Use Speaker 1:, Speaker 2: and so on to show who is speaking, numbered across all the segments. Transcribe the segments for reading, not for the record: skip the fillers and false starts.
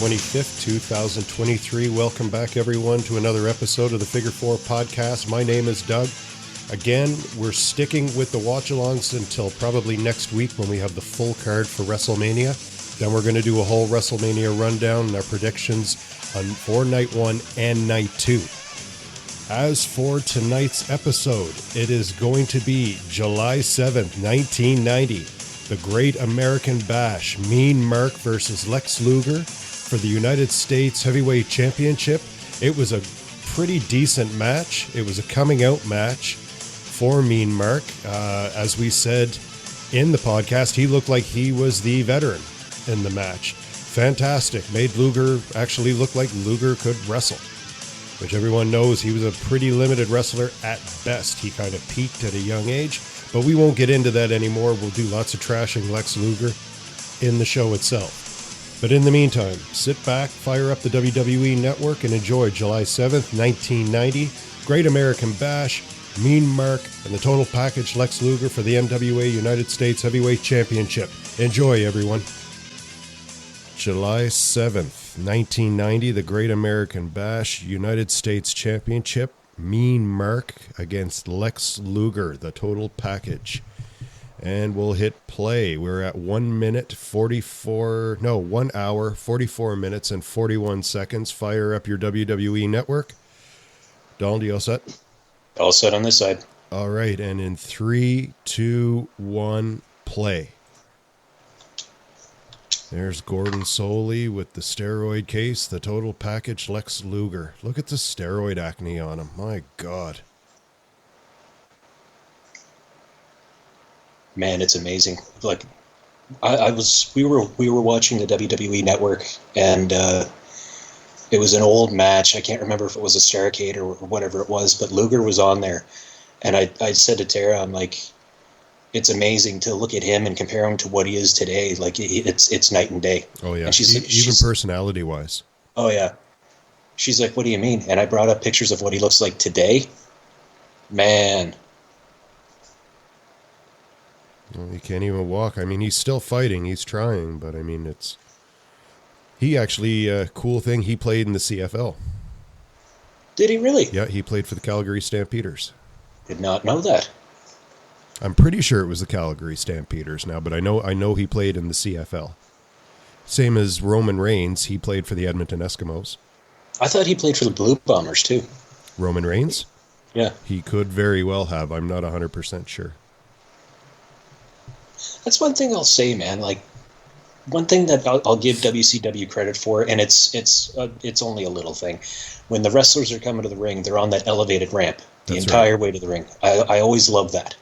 Speaker 1: 25th, 2023. Welcome back, everyone, to another episode of the Figure 4 podcast. My name is Doug. Again, we're sticking with the watch-alongs until probably next week when we have the full card for WrestleMania. Then we're going to do a whole WrestleMania rundown and our predictions for Night 1 and Night 2. As for tonight's episode, it is going to be July 7th, 1990. The Great American Bash, Mean Mark versus Lex Luger for the United States Heavyweight Championship. It was a pretty decent match. It was a coming out match for Mean Mark. As we said in the podcast, he looked like he was the veteran in the match. Fantastic. Made Luger actually look like Luger could wrestle, which everyone knows he was a pretty limited wrestler at best. He kind of peaked at a young age, but we won't get into that anymore. We'll do lots of trashing Lex Luger in the show itself. But in the meantime, sit back, fire up the WWE Network, and enjoy July 7th, 1990, Great American Bash, Mean Mark, and the total package Lex Luger for the NWA United States Heavyweight Championship. Enjoy, everyone. July 7th, 1990, the Great American Bash, United States Championship, Mean Mark against Lex Luger, the total package. And we'll hit play. We're at 1 hour, 44 minutes, and 41 seconds. Fire up your WWE Network. Donald, you all set?
Speaker 2: All set on this side.
Speaker 1: All right, and in 3, 2, 1, play. There's Gordon Soley with the steroid case, the total package Lex Luger. Look at the steroid acne on him. My God.
Speaker 2: Man, it's amazing. Like, we were watching the WWE Network, and it was an old match. I can't remember if it was a Starrcade or whatever it was, but Luger was on there. And I said to Tara, I'm like, it's amazing to look at him and compare him to what he is today. Like, it's night and day.
Speaker 1: Oh, yeah.
Speaker 2: And
Speaker 1: Even personality-wise.
Speaker 2: Oh, yeah. She's like, what do you mean? And I brought up pictures of what he looks like today. Man.
Speaker 1: Well, he can't even walk. I mean, he's still fighting. He's trying, but I mean, it's... He actually, cool thing, he played in the CFL.
Speaker 2: Did he really?
Speaker 1: Yeah, he played for the Calgary Stampeders.
Speaker 2: Did not know that.
Speaker 1: I'm pretty sure it was the Calgary Stampeders now, but I know he played in the CFL. Same as Roman Reigns, he played for the Edmonton Eskimos.
Speaker 2: I thought he played for the Blue Bombers, too.
Speaker 1: Roman Reigns?
Speaker 2: Yeah.
Speaker 1: He could very well have. I'm not 100% sure.
Speaker 2: That's one thing I'll say, man. Like, one thing that I'll give WCW credit for, and it's only a little thing. When the wrestlers are coming to the ring, they're on that elevated ramp the entire way to the ring. I always love that.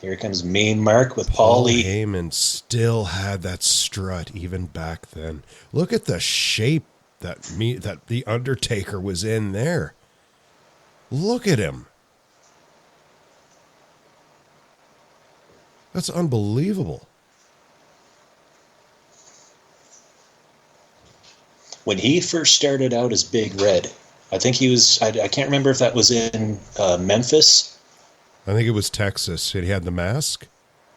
Speaker 2: Here comes Mean Mark with Paul Lee.
Speaker 1: Heyman still had that strut even back then. Look at the shape that the Undertaker was in there. Look at him. That's unbelievable.
Speaker 2: When he first started out as Big Red, I think he was, I can't remember if that was in Memphis.
Speaker 1: I think it was Texas. He had the mask.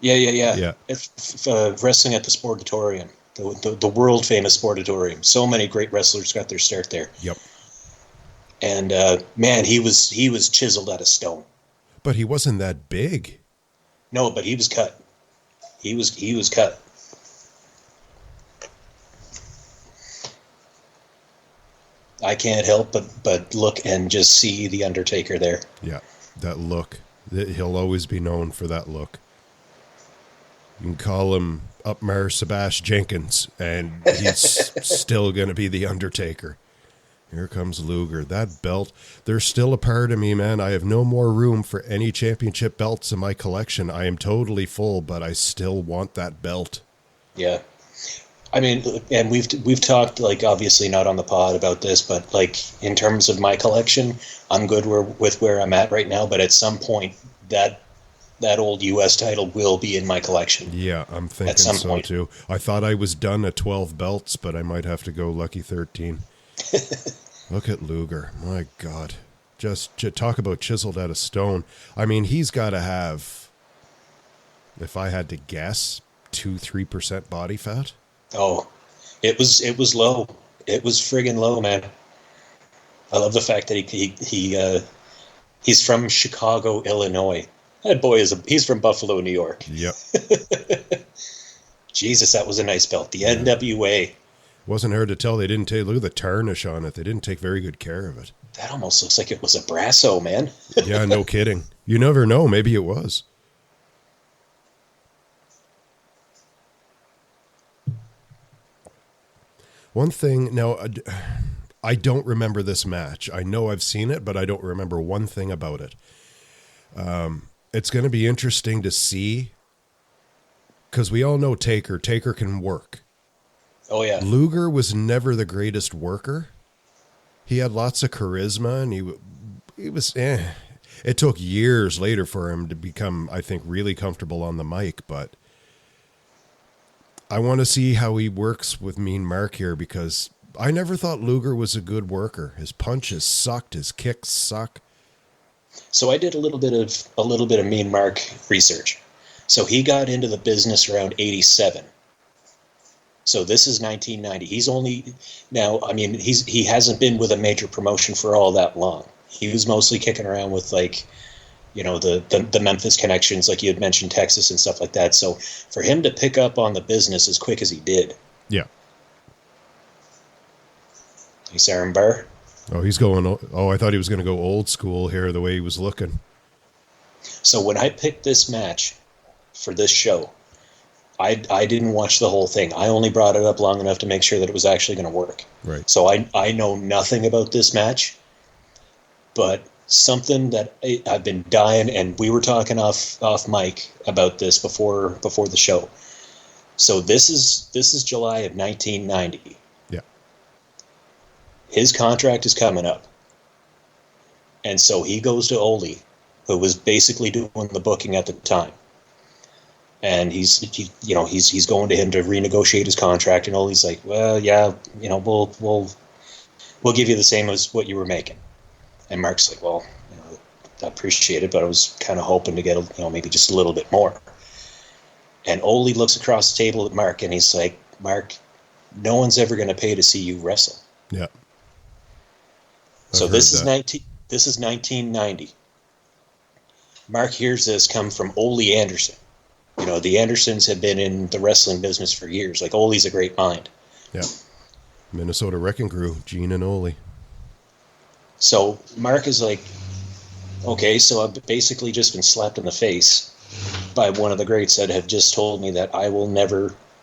Speaker 2: Yeah. Wrestling at the Sportatorium, the world famous Sportatorium. So many great wrestlers got their start there.
Speaker 1: Yep.
Speaker 2: And man, he was chiseled out of stone.
Speaker 1: But he wasn't that big.
Speaker 2: No, but he was cut. He was cut. I can't help but look and just see the Undertaker there.
Speaker 1: Yeah, that look. He'll always be known for that look. You can call him Upmar Sebastian Jenkins, and he's still going to be the Undertaker. Here comes Luger. That belt, there's still a part of me, man. I have no more room for any championship belts in my collection. I am totally full, but I still want that belt.
Speaker 2: Yeah. I mean, and we've talked, like, obviously not on the pod about this, but, like, in terms of my collection, I'm good with where I'm at right now, but at some point, that old US title will be in my collection.
Speaker 1: Yeah, I'm thinking so point. Too. I thought I was done at 12 belts, but I might have to go lucky 13. Look at Luger. My God. Just talk about chiseled out of stone. I mean, he's got to have, if I had to guess, 2-3% body fat.
Speaker 2: Oh, It was low. It was friggin' low, man. I love the fact that he's from Chicago, Illinois. That boy he's from Buffalo, New York.
Speaker 1: Yep.
Speaker 2: Jesus, that was a nice belt. The NWA.
Speaker 1: Wasn't hard to tell. They didn't take, look at the tarnish on it. They didn't take very good care of it.
Speaker 2: That almost looks like it was a Brasso, man.
Speaker 1: Yeah, no kidding. You never know. Maybe it was. One thing, now, I don't remember this match. I know I've seen it, but I don't remember one thing about it. It's going to be interesting to see, because we all know Taker. Taker can work.
Speaker 2: Oh, yeah.
Speaker 1: Luger was never the greatest worker. He had lots of charisma, and he was, It took years later for him to become, I think, really comfortable on the mic, but I want to see how he works with Mean Mark here, because I never thought Luger was a good worker. His punches sucked, his kicks suck.
Speaker 2: So I did a little bit of Mean Mark research. So he got into the business around 87. So this is 1990. He's only now, I mean, he hasn't been with a major promotion for all that long. He was mostly kicking around with, like, you know, the Memphis connections, like you had mentioned, Texas and stuff like that. So for him to pick up on the business as quick as he did.
Speaker 1: Yeah.
Speaker 2: He's Aaron Burr.
Speaker 1: Oh, he's going, oh, I thought he was going to go old school here, the way he was looking.
Speaker 2: So when I picked this match for this show, I didn't watch the whole thing. I only brought it up long enough to make sure that it was actually going to work.
Speaker 1: Right.
Speaker 2: So I know nothing about this match, but something that I've been dying, and we were talking off mic about this before the show. So this is July of 1990.
Speaker 1: Yeah.
Speaker 2: His contract is coming up, and so he goes to Ole, who was basically doing the booking at the time. And he's going to him to renegotiate his contract, and Ole's like, well, yeah, you know, we'll give you the same as what you were making. And Mark's like, well, you know, I appreciate it, but I was kind of hoping to get, you know, maybe just a little bit more. And Ole looks across the table at Mark, and he's like, Mark, no one's ever going to pay to see you wrestle.
Speaker 1: Yeah.
Speaker 2: So this is 1990. Mark hears this come from Ole Anderson. You know, the Andersons have been in the wrestling business for years. Like, Ole's a great mind.
Speaker 1: Yeah. Minnesota Wrecking Crew, Gene and Ole.
Speaker 2: So Mark is like, okay, so I've basically just been slapped in the face by one of the greats that have just told me that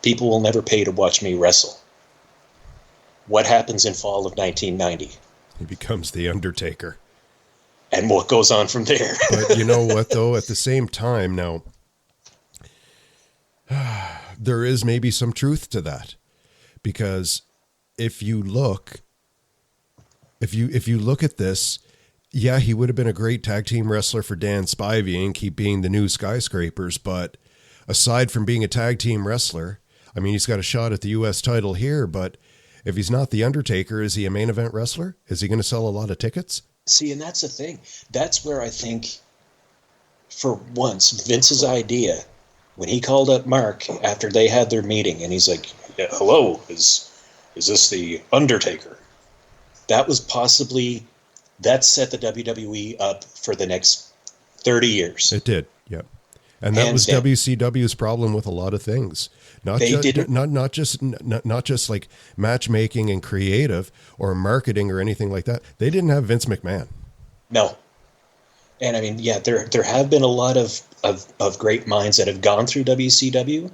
Speaker 2: people will never pay to watch me wrestle. What happens in fall of 1990?
Speaker 1: He becomes the Undertaker.
Speaker 2: And what goes on from there?
Speaker 1: But you know what, though? At the same time, now, there is maybe some truth to that, because if you look at this, yeah, he would have been a great tag team wrestler for Dan Spivey and keep being the new Skyscrapers. But aside from being a tag team wrestler, I mean, he's got a shot at the US title here, but if he's not the Undertaker, is he a main event wrestler? Is he going to sell a lot of tickets?
Speaker 2: See, and that's the thing. That's where I think, for once, Vince's idea, when he called up Mark after they had their meeting, and he's like, yeah, hello, is this the Undertaker? That set the WWE up for the next 30 years.
Speaker 1: It did, yeah. And that was WCW's problem with a lot of things. Not just like matchmaking and creative or marketing or anything like that. They didn't have Vince McMahon.
Speaker 2: No. And I mean, yeah, there have been a lot of great minds that have gone through WCW.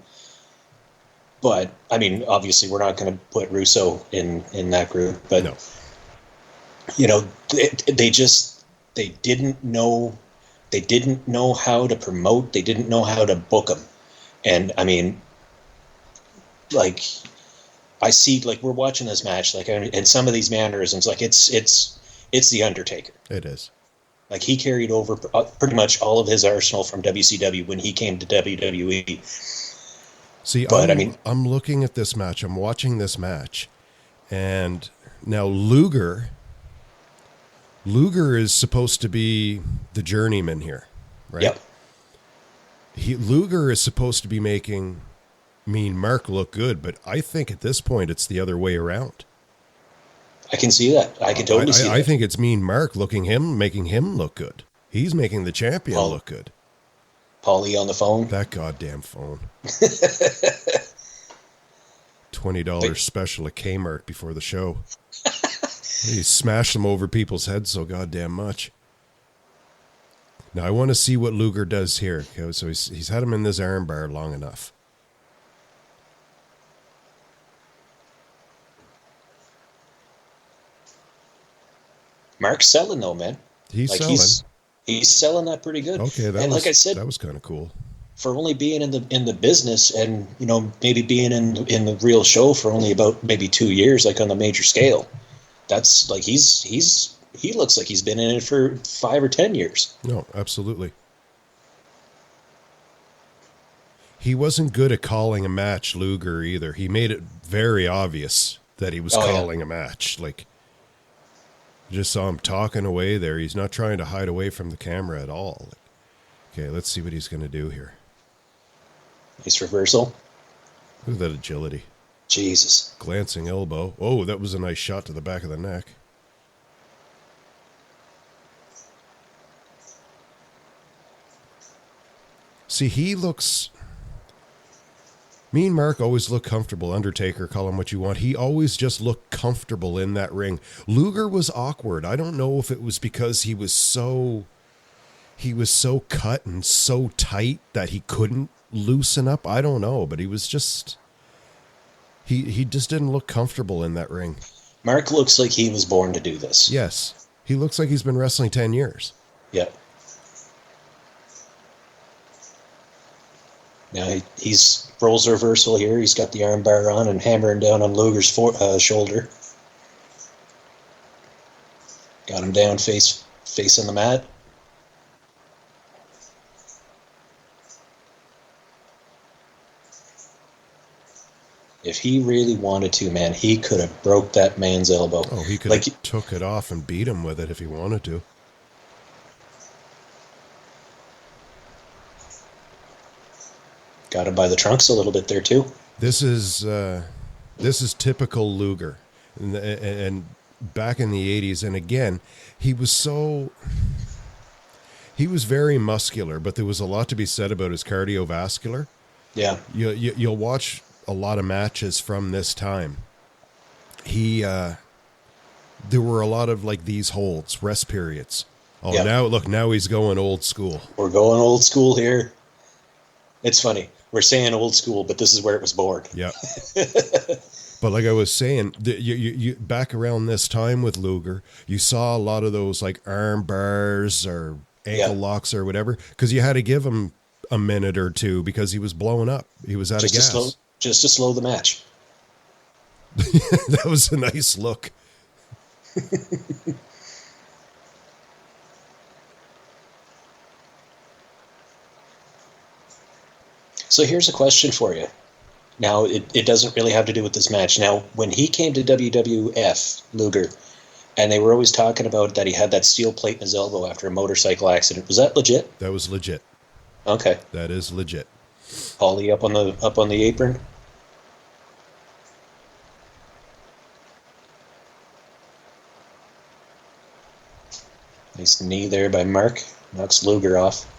Speaker 2: But I mean, obviously we're not going to put Russo in that group, but
Speaker 1: no.
Speaker 2: You know, they didn't know how to promote. They didn't know how to book them. And I mean, like, I see, like, we're watching this match, like, and some of these mannerisms, like, it's the Undertaker.
Speaker 1: It is.
Speaker 2: Like, he carried over pretty much all of his arsenal from WCW when he came to WWE.
Speaker 1: See, but I'm looking at this match. I'm watching this match, and now Luger is supposed to be the journeyman here, right?
Speaker 2: Yep.
Speaker 1: Luger is supposed to be making Mean Mark look good, but I think at this point it's the other way around.
Speaker 2: I can see that. I can totally see that.
Speaker 1: I think it's Mean Mark making him look good. He's making the champion look good.
Speaker 2: Paulie on the phone.
Speaker 1: That goddamn phone. $20 special at Kmart before the show. He smashed them over people's heads so goddamn much. Now I want to see what Luger does here. Okay, so he's had him in this armbar long enough.
Speaker 2: Mark's selling though, man.
Speaker 1: He's selling.
Speaker 2: He's selling that pretty good.
Speaker 1: Okay, like I said, that was kind of cool.
Speaker 2: For only being in the business and, you know, maybe being in the real show for only about maybe 2 years, like on the major scale, that's like he looks like he's been in it for 5 or 10 years.
Speaker 1: No, absolutely. He wasn't good at calling a match, Luger, either. He made it very obvious that he was calling a match. Like, just saw him talking away there. He's not trying to hide away from the camera at all. Like, okay, let's see what he's going to do here.
Speaker 2: Nice reversal.
Speaker 1: Look at that agility.
Speaker 2: Jesus.
Speaker 1: Glancing elbow. Oh, that was a nice shot to the back of the neck. See, he looks... Me and Mark always look comfortable. Undertaker, call him what you want. He always just looked comfortable in that ring. Luger was awkward. I don't know if it was because he was so cut and so tight that he couldn't loosen up. I don't know, but he was just... He just didn't look comfortable in that ring.
Speaker 2: Mark looks like he was born to do this.
Speaker 1: Yes. He looks like he's been wrestling 10 years.
Speaker 2: Yeah. Now he's rolls reversal here. He's got the armbar on and hammering down on Luger's shoulder. Got him down facing the mat. If he really wanted to, man, he could have broke that man's elbow.
Speaker 1: Oh, he could have took it off and beat him with it if he wanted to.
Speaker 2: Got him by the trunks a little bit there too.
Speaker 1: This is typical Luger, and back in the 80s. And again, he was very muscular, but there was a lot to be said about his cardiovascular.
Speaker 2: Yeah,
Speaker 1: you'll watch a lot of matches from this time. There were a lot of like these holds, rest periods. Oh, yep. Now he's going old school. We're
Speaker 2: going old school here. It's funny. We're saying old school, but this is where it was born.
Speaker 1: Yeah. But like I was saying, you back around this time with Luger, you saw a lot of those like arm bars or ankle locks or whatever, because you had to give him a minute or two because he was blowing up. He was out of gas.
Speaker 2: Just to slow the match.
Speaker 1: That was a nice look.
Speaker 2: So here's a question for you. Now, it doesn't really have to do with this match. Now, when he came to WWF, Luger, and they were always talking about that he had that steel plate in his elbow after a motorcycle accident, was that legit?
Speaker 1: That was legit.
Speaker 2: Okay.
Speaker 1: That is legit.
Speaker 2: Paulie up on the apron. Nice knee there by Mark. Knocks Luger off.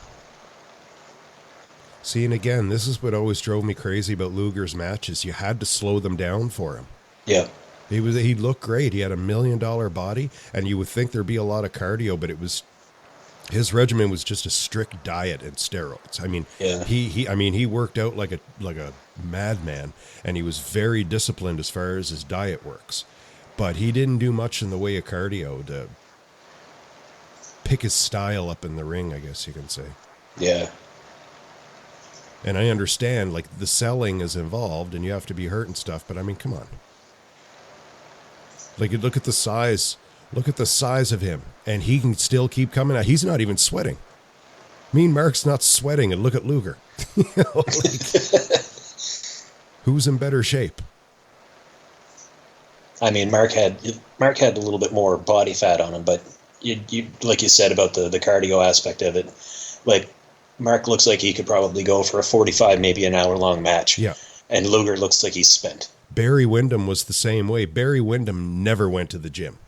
Speaker 1: See, and again, this is what always drove me crazy about Luger's matches. You had to slow them down for him.
Speaker 2: Yeah.
Speaker 1: He looked great. He had $1 million body, and you would think there'd be a lot of cardio, but his regimen was just a strict diet and steroids. I mean, he worked out like a madman, and he was very disciplined as far as his diet works. But he didn't do much in the way of cardio to pick his style up in the ring, I guess you can say.
Speaker 2: Yeah.
Speaker 1: And I understand, like, the selling is involved and you have to be hurt and stuff, but I mean, come on. Like, look at the size. Look at the size of him. And he can still keep coming out. He's not even sweating. Mean Mark's not sweating, and look at Luger. Who's in better shape?
Speaker 2: I mean, Mark had a little bit more body fat on him, but you like you said about the cardio aspect of it, like, Mark looks like he could probably go for a 45, maybe an hour-long match.
Speaker 1: Yeah.
Speaker 2: And Luger looks like he's spent.
Speaker 1: Barry Windham was the same way. Barry Windham never went to the gym.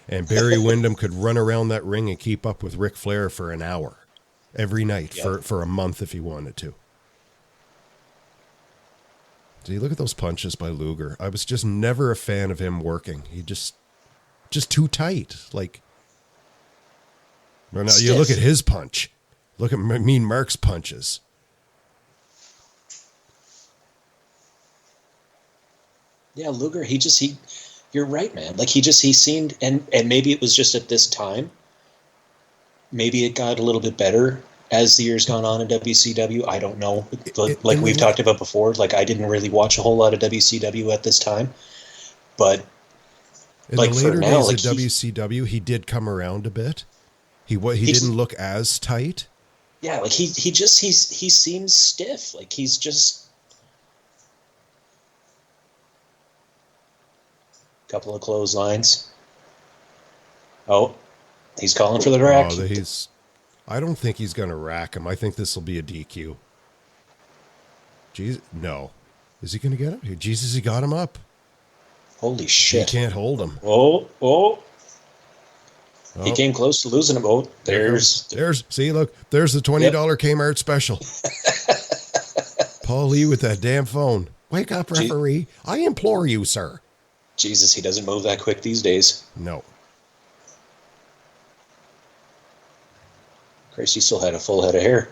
Speaker 1: And Barry Windham could run around that ring and keep up with Ric Flair for an hour every night for a month if he wanted to. See, look at those punches by Luger. I was just never a fan of him working. He just too tight. Like, well, now you look at his punch. Look at Mean Mark's punches.
Speaker 2: Yeah, Luger, you're right, man. Like he seemed, and maybe it was just at this time. Maybe it got a little bit better as the years gone on in WCW. I don't know. Like we've talked about before, like I didn't really watch a whole lot of WCW at this time, but
Speaker 1: in like the later days of WCW, he did come around a bit. He didn't look as tight.
Speaker 2: Yeah, like he seems stiff. Like he's just. Couple of clotheslines. Oh, he's calling for the rack.
Speaker 1: I don't think he's going to rack him. I think this will be a DQ. Jesus, no. Is he going to get him? Jesus, he got him up.
Speaker 2: Holy shit.
Speaker 1: He can't hold him.
Speaker 2: Oh. He came close to losing him. Oh,
Speaker 1: see, look, there's the $20 Kmart special. Paul Lee with that damn phone. Wake up, referee. I implore you, sir.
Speaker 2: Jesus, he doesn't move that quick these days.
Speaker 1: No.
Speaker 2: Christ, he still had a full head of hair.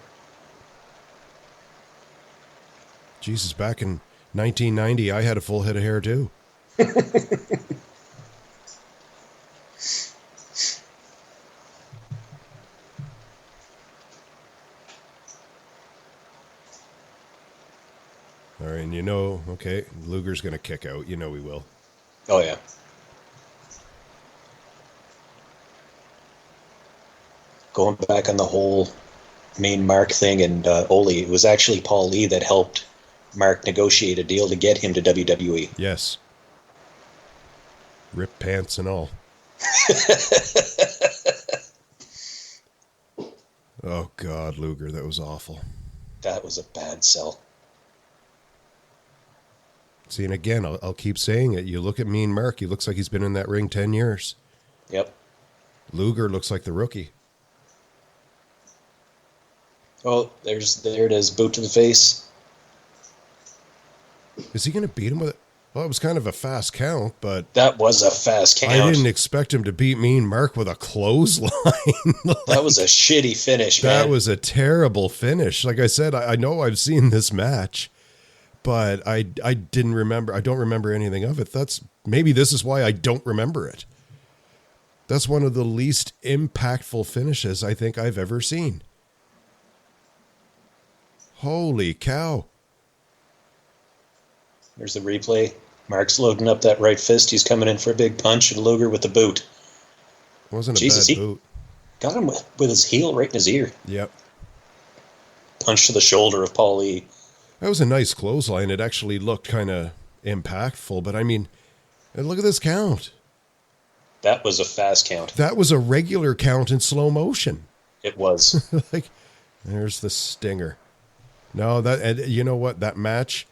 Speaker 1: Jesus, back in 1990, I had a full head of hair too. All right, and okay, Luger's going to kick out. You know he will.
Speaker 2: Oh, yeah. Going back on the whole Mean Mark thing and Ole, it was actually Paul Lee that helped Mark negotiate a deal to get him to WWE.
Speaker 1: Yes. Rip pants and all. Oh, God, Luger, that was awful.
Speaker 2: That was a bad sell.
Speaker 1: See, and again, I'll keep saying it. You look at Mean Mark, he looks like he's been in that ring 10 years.
Speaker 2: Yep.
Speaker 1: Luger looks like the rookie.
Speaker 2: Oh, there it is, boot to the face.
Speaker 1: Is he going to beat him with it? Well, it was kind of a fast count, but...
Speaker 2: That was a fast count.
Speaker 1: I didn't expect him to beat Mean Mark with a clothesline.
Speaker 2: That was a shitty finish, man.
Speaker 1: That was a terrible finish. Like I said, I know I've seen this match. But I didn't remember. I don't remember anything of it. Maybe this is why I don't remember it. That's one of the least impactful finishes I think I've ever seen. Holy cow.
Speaker 2: There's the replay. Mark's loading up that right fist. He's coming in for a big punch, and Luger with the boot.
Speaker 1: Wasn't a bad boot.
Speaker 2: Got him with his heel right in his ear.
Speaker 1: Yep.
Speaker 2: Punch to the shoulder of Paul Lee.
Speaker 1: That was a nice clothesline. It actually looked kind of impactful, but I mean, look at this count.
Speaker 2: That was a fast count.
Speaker 1: That was a regular count in slow motion.
Speaker 2: It was.
Speaker 1: Like, there's the stinger. No, and you know what? That match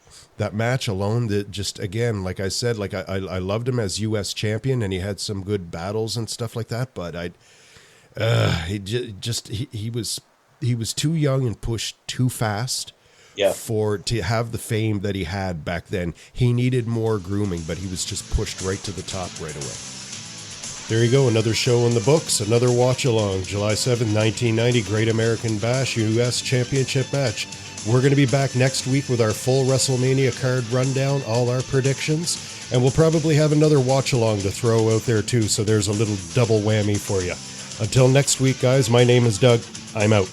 Speaker 1: alone, that just, again, like I said, like I loved him as U.S. champion, and he had some good battles and stuff like that, but he was too young and pushed too fast.
Speaker 2: Yeah.
Speaker 1: To have the fame that he had back then. He needed more grooming, but he was just pushed right to the top right away. There you go, another show in the books, another watch-along, July 7th, 1990, Great American Bash U.S. Championship match. We're going to be back next week with our full WrestleMania card rundown, all our predictions, and we'll probably have another watch-along to throw out there too, so there's a little double whammy for you. Until next week, guys, my name is Doug. I'm out.